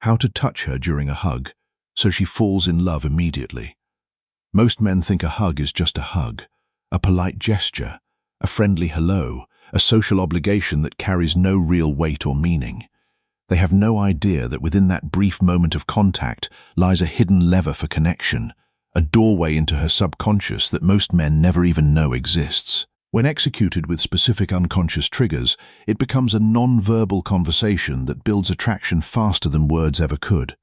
How to touch her during a hug, so she falls in love immediately. Most men think a hug is just a hug, a polite gesture, a friendly hello, a social obligation that carries no real weight or meaning. They have no idea that within that brief moment of contact lies a hidden lever for connection, a doorway into her subconscious that most men never even know exists. When executed with specific unconscious triggers, it becomes a non-verbal conversation that builds attraction faster than words ever could.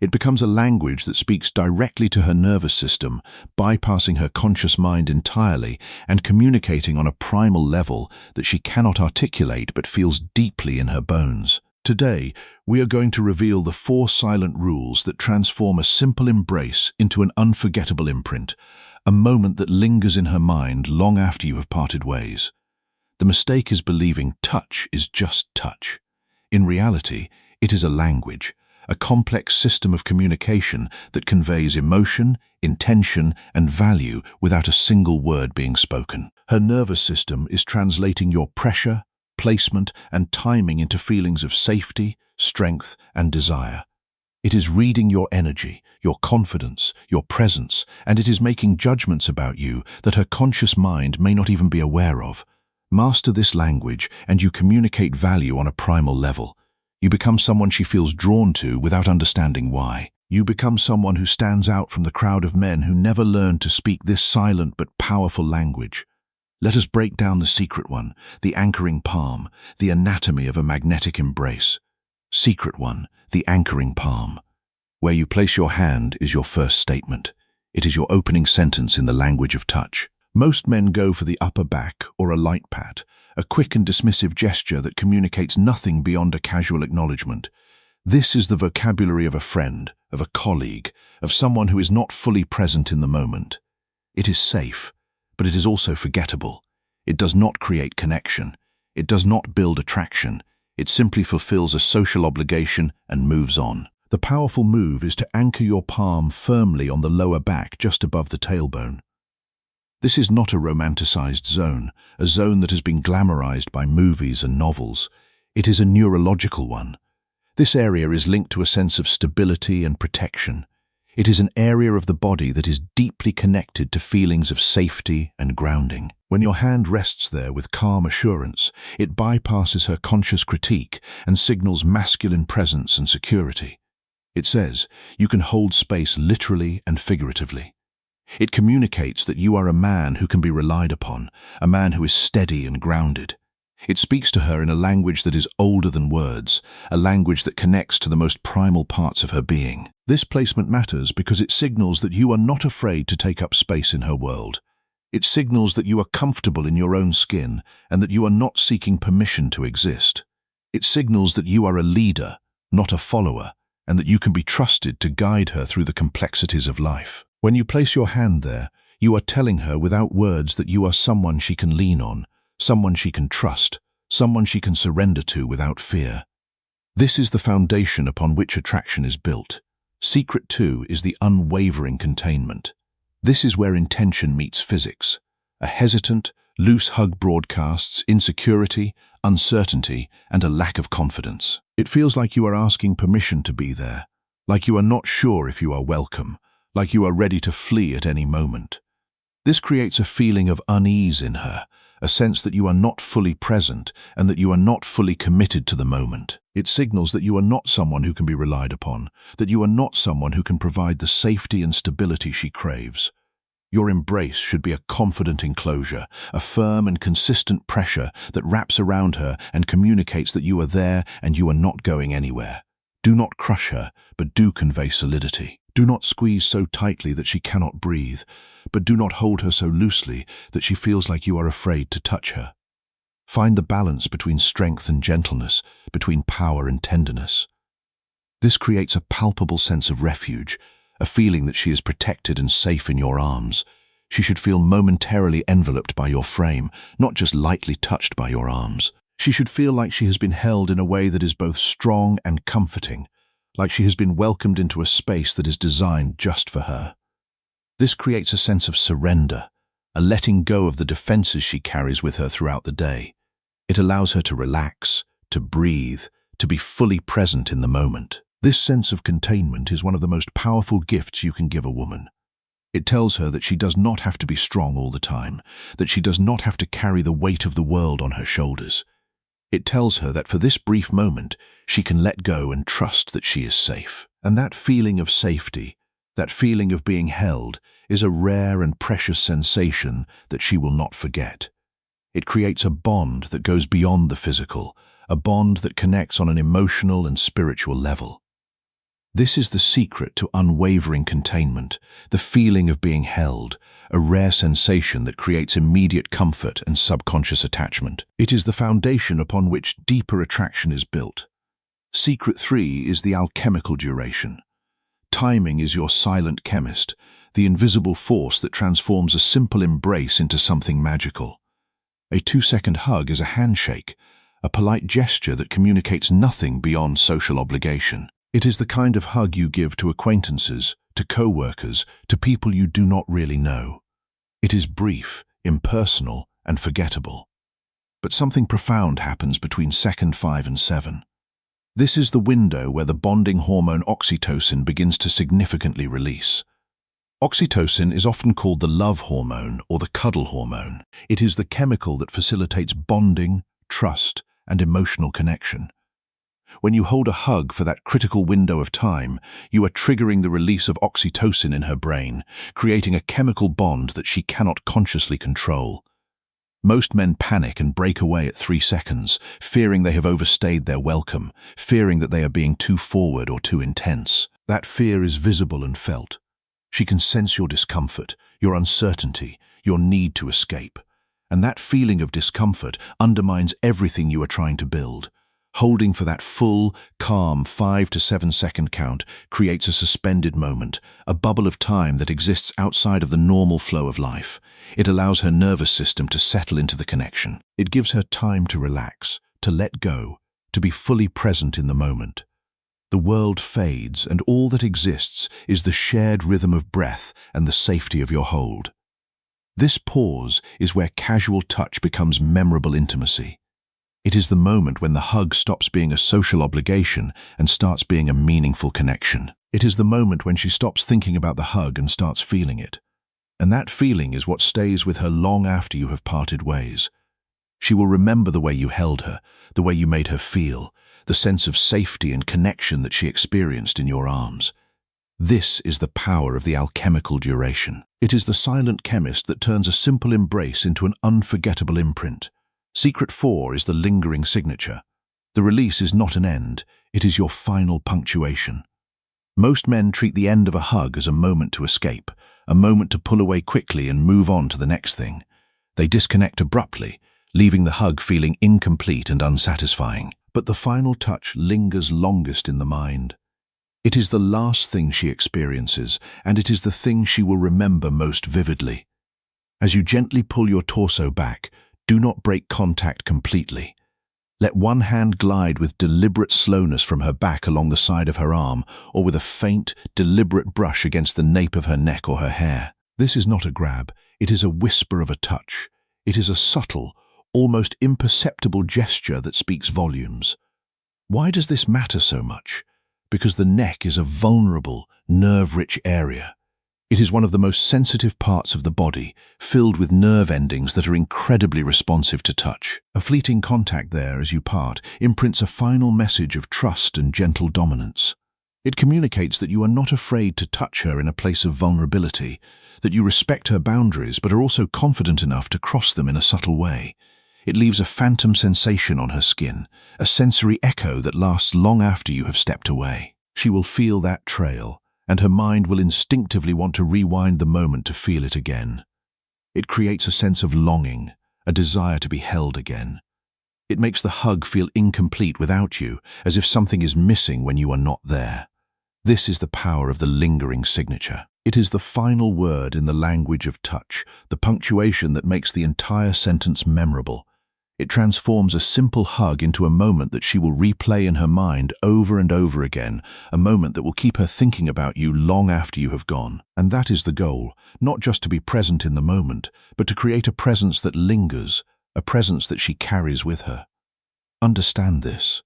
It becomes a language that speaks directly to her nervous system, bypassing her conscious mind entirely and communicating on a primal level that she cannot articulate but feels deeply in her bones. Today, we are going to reveal the 4 silent rules that transform a simple embrace into an unforgettable imprint, a moment that lingers in her mind long after you have parted ways. The mistake is believing touch is just touch. In reality, it is a language, a complex system of communication that conveys emotion, intention, and value without a single word being spoken. Her nervous system is translating your pressure, placement, and timing into feelings of safety, strength, and desire. It is reading your energy, your confidence, your presence, and it is making judgments about you that her conscious mind may not even be aware of. Master this language, and you communicate value on a primal level. You become someone she feels drawn to without understanding why. You become someone who stands out from the crowd of men who never learned to speak this silent but powerful language. Let us break down the secret one, the anchoring palm, the anatomy of a magnetic embrace. Secret one, the anchoring palm. Where you place your hand is your first statement. It is your opening sentence in the language of touch. Most men go for the upper back or a light pat, a quick and dismissive gesture that communicates nothing beyond a casual acknowledgement. This is the vocabulary of a friend, of a colleague, of someone who is not fully present in the moment. It is safe, but it is also forgettable. It does not create connection. It does not build attraction. It simply fulfills a social obligation and moves on. The powerful move is to anchor your palm firmly on the lower back just above the tailbone. This is not a romanticized zone, a zone that has been glamorized by movies and novels. It is a neurological one. This area is linked to a sense of stability and protection. It is an area of the body that is deeply connected to feelings of safety and grounding. When your hand rests there with calm assurance, it bypasses her conscious critique and signals masculine presence and security. It says, you can hold space literally and figuratively. It communicates that you are a man who can be relied upon, a man who is steady and grounded. It speaks to her in a language that is older than words, a language that connects to the most primal parts of her being. This placement matters because it signals that you are not afraid to take up space in her world. It signals that you are comfortable in your own skin and that you are not seeking permission to exist. It signals that you are a leader, not a follower, and that you can be trusted to guide her through the complexities of life. When you place your hand there, you are telling her without words that you are someone she can lean on, someone she can trust, someone she can surrender to without fear. This is the foundation upon which attraction is built. Secret 2 is the unwavering containment. This is where intention meets physics. A hesitant, loose hug broadcasts insecurity, uncertainty, and a lack of confidence. It feels like you are asking permission to be there, like you are not sure if you are welcome, like you are ready to flee at any moment. This creates a feeling of unease in her, a sense that you are not fully present and that you are not fully committed to the moment. It signals that you are not someone who can be relied upon, that you are not someone who can provide the safety and stability she craves. Your embrace should be a confident enclosure, a firm and consistent pressure that wraps around her and communicates that you are there and you are not going anywhere. Do not crush her, but do convey solidity. Do not squeeze so tightly that she cannot breathe, but do not hold her so loosely that she feels like you are afraid to touch her. Find the balance between strength and gentleness, between power and tenderness. This creates a palpable sense of refuge, a feeling that she is protected and safe in your arms. She should feel momentarily enveloped by your frame, not just lightly touched by your arms. She should feel like she has been held in a way that is both strong and comforting, like she has been welcomed into a space that is designed just for her. This creates a sense of surrender, a letting go of the defenses she carries with her throughout the day. It allows her to relax, to breathe, to be fully present in the moment. This sense of containment is one of the most powerful gifts you can give a woman. It tells her that she does not have to be strong all the time, that she does not have to carry the weight of the world on her shoulders. It tells her that for this brief moment, she can let go and trust that she is safe. And that feeling of safety, that feeling of being held, is a rare and precious sensation that she will not forget. It creates a bond that goes beyond the physical, a bond that connects on an emotional and spiritual level. This is the secret to unwavering containment, the feeling of being held, a rare sensation that creates immediate comfort and subconscious attachment. It is the foundation upon which deeper attraction is built. Secret 3 is the alchemical duration. Timing is your silent chemist, the invisible force that transforms a simple embrace into something magical. A 2-second hug is a handshake, a polite gesture that communicates nothing beyond social obligation. It is the kind of hug you give to acquaintances, to co-workers, to people you do not really know. It is brief, impersonal, and forgettable. But something profound happens between second 5 and 7. This is the window where the bonding hormone oxytocin begins to significantly release. Oxytocin is often called the love hormone or the cuddle hormone. It is the chemical that facilitates bonding, trust, and emotional connection. When you hold a hug for that critical window of time, you are triggering the release of oxytocin in her brain, creating a chemical bond that she cannot consciously control. Most men panic and break away at 3 seconds, fearing they have overstayed their welcome, fearing that they are being too forward or too intense. That fear is visible and felt. She can sense your discomfort, your uncertainty, your need to escape. And that feeling of discomfort undermines everything you are trying to build. Holding for that full, calm 5 to 7 second count creates a suspended moment, a bubble of time that exists outside of the normal flow of life. It allows her nervous system to settle into the connection. It gives her time to relax, to let go, to be fully present in the moment. The world fades, and all that exists is the shared rhythm of breath and the safety of your hold. This pause is where casual touch becomes memorable intimacy. It is the moment when the hug stops being a social obligation and starts being a meaningful connection. It is the moment when she stops thinking about the hug and starts feeling it. And that feeling is what stays with her long after you have parted ways. She will remember the way you held her, the way you made her feel, the sense of safety and connection that she experienced in your arms. This is the power of the alchemical duration. It is the silent chemist that turns a simple embrace into an unforgettable imprint. Secret 4 is the lingering signature. The release is not an end, it is your final punctuation. Most men treat the end of a hug as a moment to escape, a moment to pull away quickly and move on to the next thing. They disconnect abruptly, leaving the hug feeling incomplete and unsatisfying. But the final touch lingers longest in the mind. It is the last thing she experiences, and it is the thing she will remember most vividly. As you gently pull your torso back, do not break contact completely. Let one hand glide with deliberate slowness from her back along the side of her arm, or with a faint, deliberate brush against the nape of her neck or her hair. This is not a grab, it is a whisper of a touch. It is a subtle, almost imperceptible gesture that speaks volumes. Why does this matter so much? Because the neck is a vulnerable, nerve-rich area. It is one of the most sensitive parts of the body, filled with nerve endings that are incredibly responsive to touch. A fleeting contact there as you part imprints a final message of trust and gentle dominance. It communicates that you are not afraid to touch her in a place of vulnerability, that you respect her boundaries but are also confident enough to cross them in a subtle way. It leaves a phantom sensation on her skin, a sensory echo that lasts long after you have stepped away. She will feel that trail, and her mind will instinctively want to rewind the moment to feel it again. It creates a sense of longing, a desire to be held again. It makes the hug feel incomplete without you, as if something is missing when you are not there. This is the power of the lingering signature. It is the final word in the language of touch, the punctuation that makes the entire sentence memorable. It transforms a simple hug into a moment that she will replay in her mind over and over again, a moment that will keep her thinking about you long after you have gone. And that is the goal, not just to be present in the moment, but to create a presence that lingers, a presence that she carries with her. Understand this.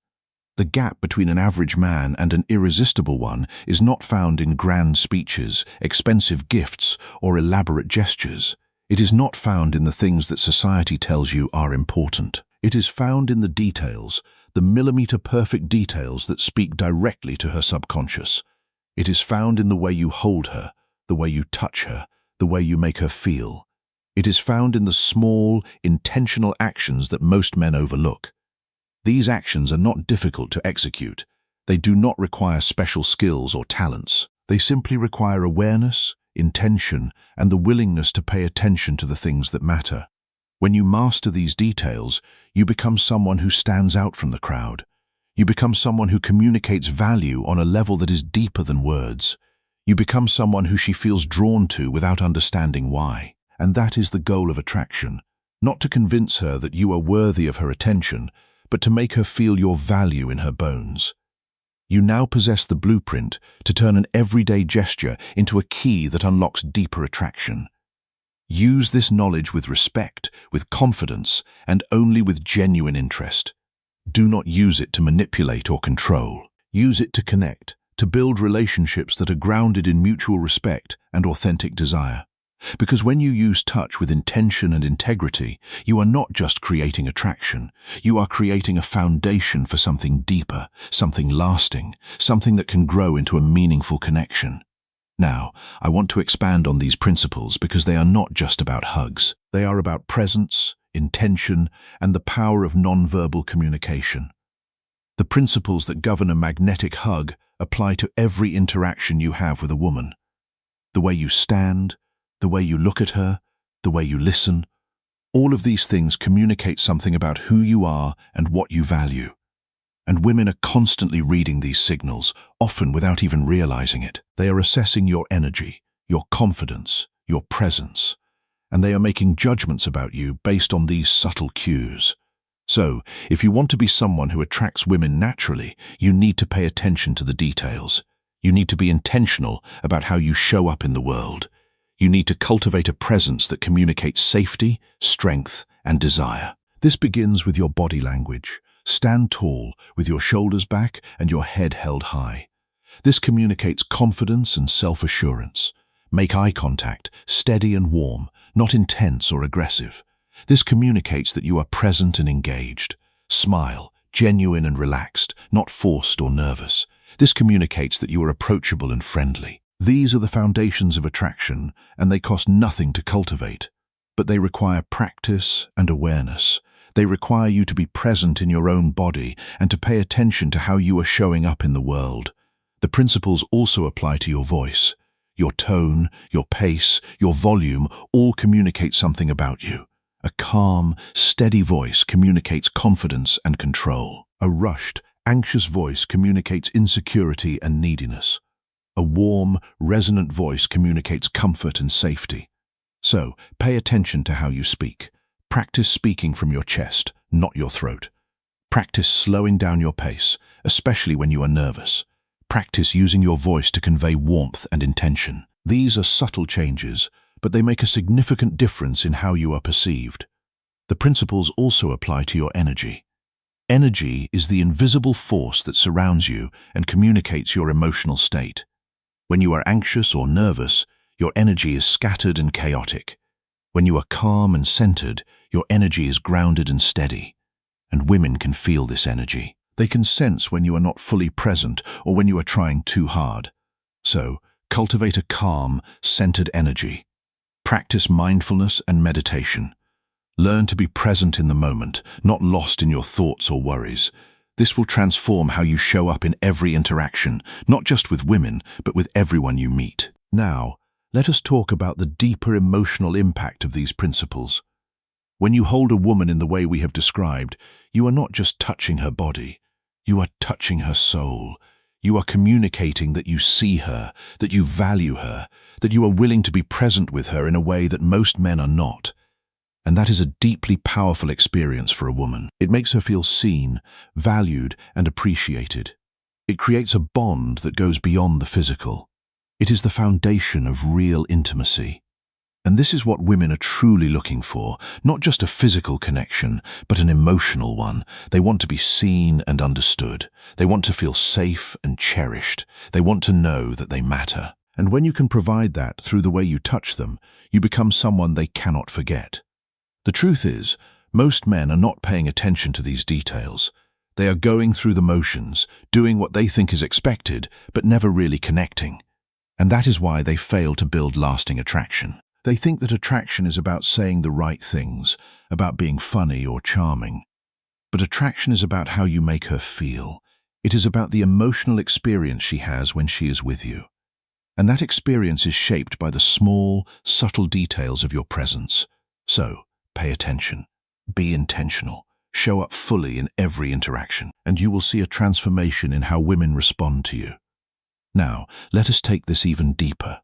The gap between an average man and an irresistible one is not found in grand speeches, expensive gifts, or elaborate gestures. It is not found in the things that society tells you are important. It is found in the details, the millimeter-perfect details that speak directly to her subconscious. It is found in the way you hold her, the way you touch her, the way you make her feel. It is found in the small, intentional actions that most men overlook. These actions are not difficult to execute. They do not require special skills or talents. They simply require awareness, intention, and the willingness to pay attention to the things that matter. When you master these details, you become someone who stands out from the crowd. You become someone who communicates value on a level that is deeper than words. You become someone who she feels drawn to without understanding why. And that is the goal of attraction, not to convince her that you are worthy of her attention, but to make her feel your value in her bones. You now possess the blueprint to turn an everyday gesture into a key that unlocks deeper attraction. Use this knowledge with respect, with confidence, and only with genuine interest. Do not use it to manipulate or control. Use it to connect, to build relationships that are grounded in mutual respect and authentic desire. Because when you use touch with intention and integrity, you are not just creating attraction, you are creating a foundation for something deeper, something lasting, something that can grow into a meaningful connection. Now, I want to expand on these principles because they are not just about hugs. They are about presence, intention, and the power of nonverbal communication. The principles that govern a magnetic hug apply to every interaction you have with a woman. The way you stand, the way you look at her, the way you listen, all of these things communicate something about who you are and what you value. And women are constantly reading these signals, often without even realizing it. They are assessing your energy, your confidence, your presence, and they are making judgments about you based on these subtle cues. So, if you want to be someone who attracts women naturally, you need to pay attention to the details. You need to be intentional about how you show up in the world. You need to cultivate a presence that communicates safety, strength, and desire. This begins with your body language. Stand tall, with your shoulders back and your head held high. This communicates confidence and self-assurance. Make eye contact, steady and warm, not intense or aggressive. This communicates that you are present and engaged. Smile, genuine and relaxed, not forced or nervous. This communicates that you are approachable and friendly. These are the foundations of attraction, and they cost nothing to cultivate. But they require practice and awareness. They require you to be present in your own body and to pay attention to how you are showing up in the world. The principles also apply to your voice. Your tone, your pace, your volume all communicate something about you. A calm, steady voice communicates confidence and control. A rushed, anxious voice communicates insecurity and neediness. A warm, resonant voice communicates comfort and safety. So, pay attention to how you speak. Practice speaking from your chest, not your throat. Practice slowing down your pace, especially when you are nervous. Practice using your voice to convey warmth and intention. These are subtle changes, but they make a significant difference in how you are perceived. The principles also apply to your energy. Energy is the invisible force that surrounds you and communicates your emotional state. When you are anxious or nervous, your energy is scattered and chaotic. When you are calm and centered, your energy is grounded and steady. And women can feel this energy. They can sense when you are not fully present or when you are trying too hard. So, cultivate a calm, centered energy. Practice mindfulness and meditation. Learn to be present in the moment, not lost in your thoughts or worries. This will transform how you show up in every interaction, not just with women, but with everyone you meet. Now, let us talk about the deeper emotional impact of these principles. When you hold a woman in the way we have described, you are not just touching her body, you are touching her soul. You are communicating that you see her, that you value her, that you are willing to be present with her in a way that most men are not. And that is a deeply powerful experience for a woman. It makes her feel seen, valued, and appreciated. It creates a bond that goes beyond the physical. It is the foundation of real intimacy. And this is what women are truly looking for, not just a physical connection, but an emotional one. They want to be seen and understood. They want to feel safe and cherished. They want to know that they matter. And when you can provide that through the way you touch them, you become someone they cannot forget. The truth is, most men are not paying attention to these details. They are going through the motions, doing what they think is expected, but never really connecting. And that is why they fail to build lasting attraction. They think that attraction is about saying the right things, about being funny or charming. But attraction is about how you make her feel. It is about the emotional experience she has when she is with you. And that experience is shaped by the small, subtle details of your presence. So, pay attention. Be intentional. Show up fully in every interaction, and you will see a transformation in how women respond to you. Now, let us take this even deeper.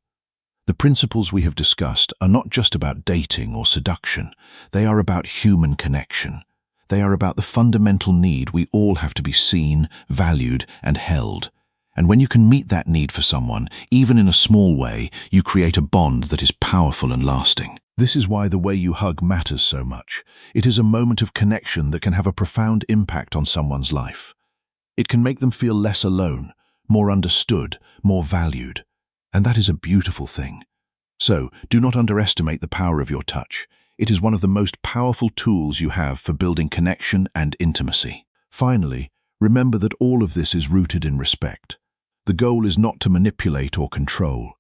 The principles we have discussed are not just about dating or seduction. They are about human connection. They are about the fundamental need we all have to be seen, valued, and held. And when you can meet that need for someone, even in a small way, you create a bond that is powerful and lasting. This is why the way you hug matters so much. It is a moment of connection that can have a profound impact on someone's life. It can make them feel less alone, more understood, more valued. And that is a beautiful thing. So, do not underestimate the power of your touch. It is one of the most powerful tools you have for building connection and intimacy. Finally, remember that all of this is rooted in respect. The goal is not to manipulate or control.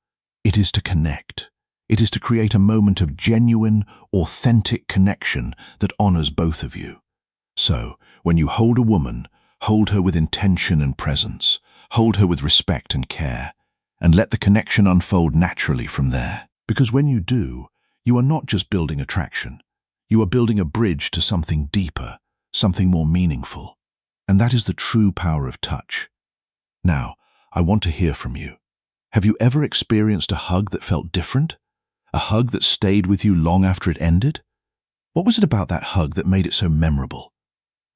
It is to connect. It is to create a moment of genuine, authentic connection that honors both of you. So, when you hold a woman, hold her with intention and presence. Hold her with respect and care. And let the connection unfold naturally from there. Because when you do, you are not just building attraction. You are building a bridge to something deeper, something more meaningful. And that is the true power of touch. Now, I want to hear from you. Have you ever experienced a hug that felt different? A hug that stayed with you long after it ended? What was it about that hug that made it so memorable?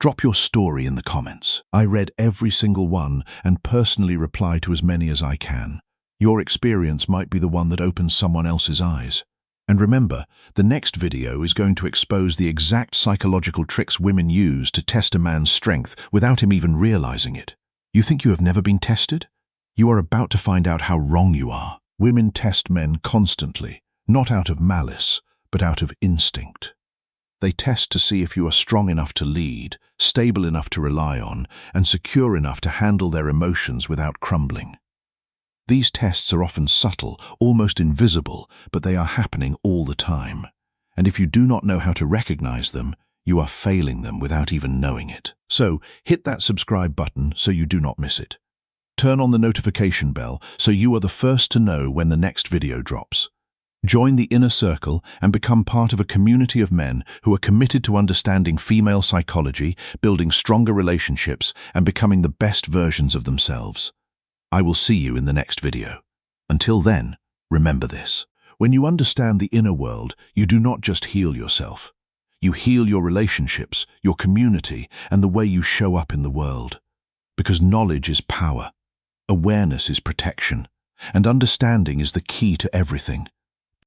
Drop your story in the comments. I read every single one and personally reply to as many as I can. Your experience might be the one that opens someone else's eyes. And remember, the next video is going to expose the exact psychological tricks women use to test a man's strength without him even realizing it. You think you have never been tested? You are about to find out how wrong you are. Women test men constantly, not out of malice, but out of instinct. They test to see if you are strong enough to lead, stable enough to rely on, and secure enough to handle their emotions without crumbling. These tests are often subtle, almost invisible, but they are happening all the time. And if you do not know how to recognize them, you are failing them without even knowing it. So, hit that subscribe button so you do not miss it. Turn on the notification bell so you are the first to know when the next video drops. Join the inner circle and become part of a community of men who are committed to understanding female psychology, building stronger relationships, and becoming the best versions of themselves. I will see you in the next video. Until then, remember this. When you understand the inner world, you do not just heal yourself. You heal your relationships, your community, and the way you show up in the world. Because knowledge is power, awareness is protection, and understanding is the key to everything.